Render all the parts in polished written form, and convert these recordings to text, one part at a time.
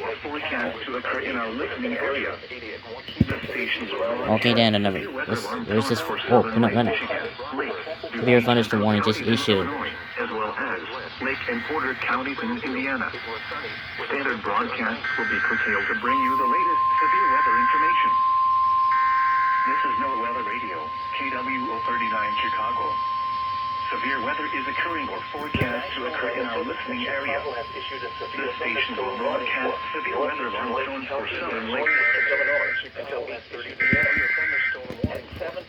or forecast to occur in our listening area. The stations are Okay, then another. Where's this? Oh, no. Severe thunderstorm warning just issued. As well as Lake and Porter counties in Indiana. Standard broadcasts will be curtailed to bring you the latest severe weather information. This is NOAA Weather Radio, KWO 39 Chicago. Severe weather is occurring or forecast to occur in our listening area. The stations will broadcast severe weather zones for southern lakes until 8:30 p.m. At 7:30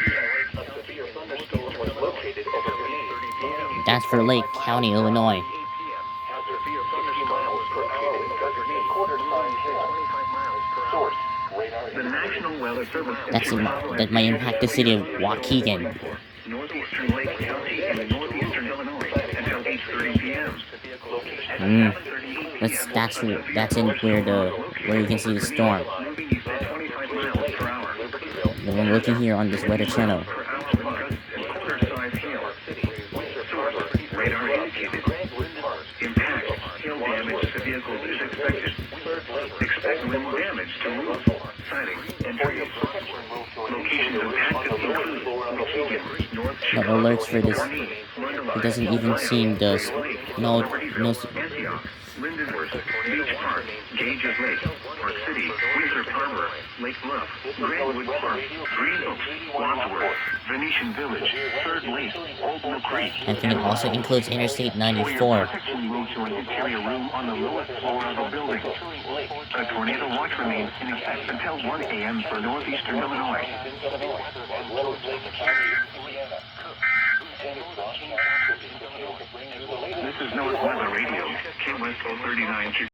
p.m. a severe thunderstorm was located over Grenade. That's for Lake County, Illinois. The National Weather Service That might impact the city of Waukegan. northeastern Lake County and northeastern Illinois until 8:30 p.m. That's in where you can see the storm. Moving east at 25 miles per hour. I'm looking here on this weather channel. Quarter-size hail. Source, radar indicated. Impact, hail damage to vehicles is expected. Expect wind damage to roofs, siding, and trees. Locations impacted include Waukegan, North No Chicago, alerts for this. It doesn't even seem the no. Antioch, Lindenworth, Beach Park, Gages Lake, Park City, Windsor Harbor, Lake Bluff, Greenwood Park, Green Oaks, Wadsworth, Venetian Village, Third Lake, Old Mill Creek. I think it also includes Interstate 94. Protection, move to an interior room on the lowest floor of the building. A tornado watch remains in effect until 1 a.m. for northeastern Illinois. This is NOAA Weather Radio, KWO 39.